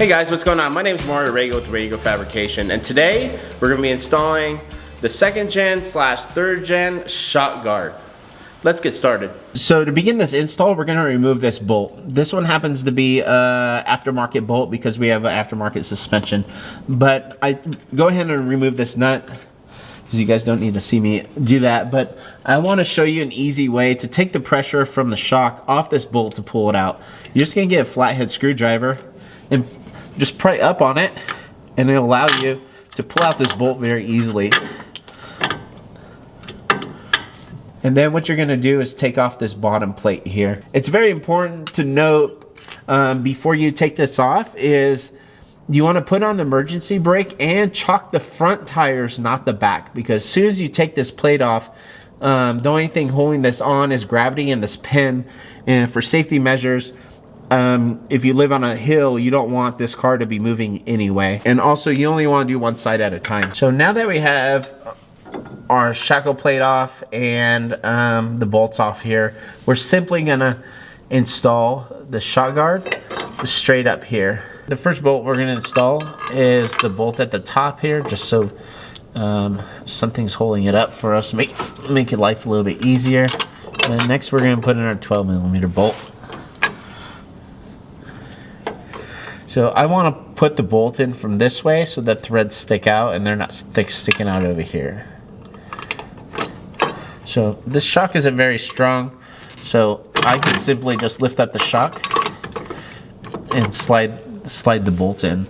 Hey guys, what's going on? My name is Mario Rago with Rago Fabrication, and today we're going to be installing the 2nd gen / 3rd gen shock guard. Let's get started. So to begin this install, we're going to remove this bolt. This one happens to be an aftermarket bolt because we have an aftermarket suspension. But I go ahead and remove this nut because you guys don't need to see me do that. But I want to show you an easy way to take the pressure from the shock off this bolt to pull it out. You're just going to get a flathead screwdriver and just pry up on it, and it'll allow you to pull out this bolt very easily. And then what you're going to do is take off this bottom plate here. It's very important to note before you take this off is you want to put on the emergency brake and chock the front tires, not the back, because as soon as you take this plate off, the only thing holding this on is gravity and this pin. And for safety measures, if you live on a hill, you don't want this car to be moving anyway. And also, you only want to do one side at a time. So now that we have our shackle plate off and the bolts off here, we're simply gonna install the shock guard straight up here. The first bolt we're gonna install is the bolt at the top here, just so something's holding it up for us, make it life a little bit easier. And then next we're gonna put in our 12mm bolt. So I want to put the bolt in from this way so that threads stick out and they're not sticking out over here. So this shock isn't very strong, so I can simply just lift up the shock and slide the bolt in.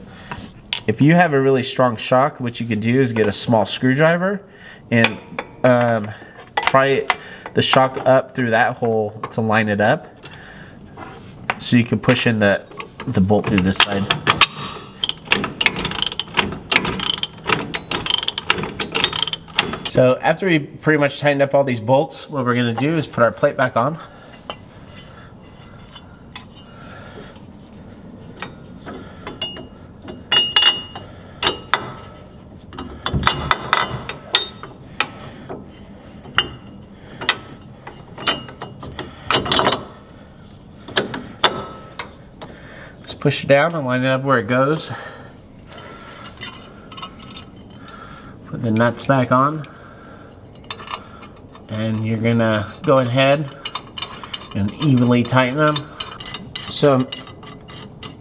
If you have a really strong shock, what you can do is get a small screwdriver and pry the shock up through that hole to line it up, so you can push in the bolt through this side. So after we pretty much tightened up all these bolts, what we're going to do is put our plate back on. Push it down and line it up where it goes. Put the nuts back on, and you're gonna go ahead and evenly tighten them. So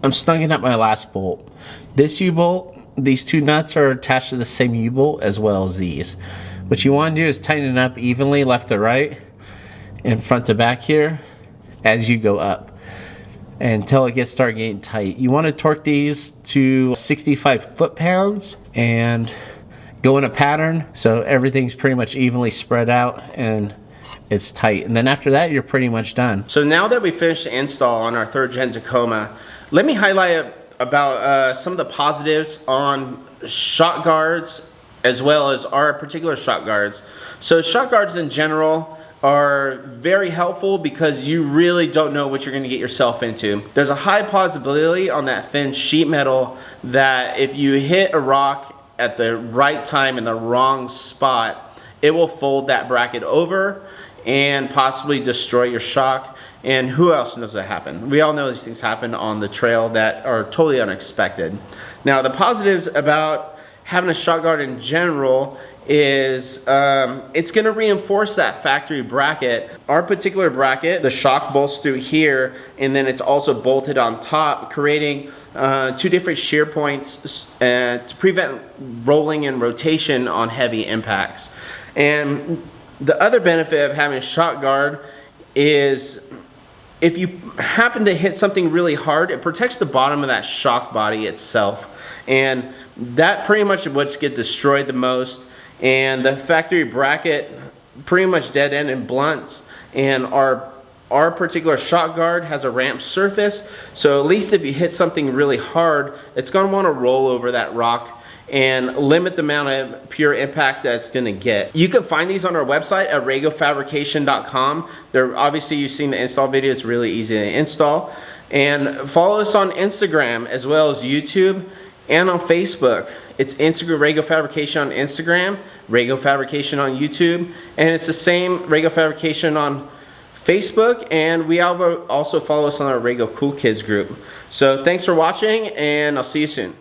I'm snuging up my last bolt. This U-bolt, these two nuts are attached to the same U-bolt as well as these. What you want to do is tighten it up evenly left to right and front to back here as you go up until it start getting tight. You want to torque these to 65 foot-pounds and go in a pattern so everything's pretty much evenly spread out and it's tight. And then after that, you're pretty much done. So now that we finished the install on our 3rd gen Tacoma, let me highlight about some of the positives on shock guards as well as our particular shock guards. So shock guards in general are very helpful because you really don't know what you're going to get yourself into. There's a high possibility on that thin sheet metal that if you hit a rock at the right time in the wrong spot, it will fold that bracket over and possibly destroy your shock. And who else knows that happen? We all know these things happen on the trail that are totally unexpected. Now, the positives about having a shock guard in general is it's going to reinforce that factory bracket. Our particular bracket, the shock bolts through here, and then it's also bolted on top, creating 2 different shear points to prevent rolling and rotation on heavy impacts. And the other benefit of having a shock guard is if you happen to hit something really hard, it protects the bottom of that shock body itself, and that pretty much is what's get destroyed the most. And the factory bracket pretty much dead end and blunts, and our particular shock guard has a ramped surface, so at least if you hit something really hard, it's going to want to roll over that rock and limit the amount of pure impact that it's going to get. You can find these on our website at ragofabrication.com. They're obviously, you've seen the install video, it's really easy to install. And follow us on Instagram as well as YouTube and on Facebook. It's Instagram, Rago Fabrication on Instagram, Rago Fabrication on YouTube, and it's the same Rago Fabrication on Facebook, and we also follow us on our Rago Cool Kids group. So thanks for watching, and I'll see you soon.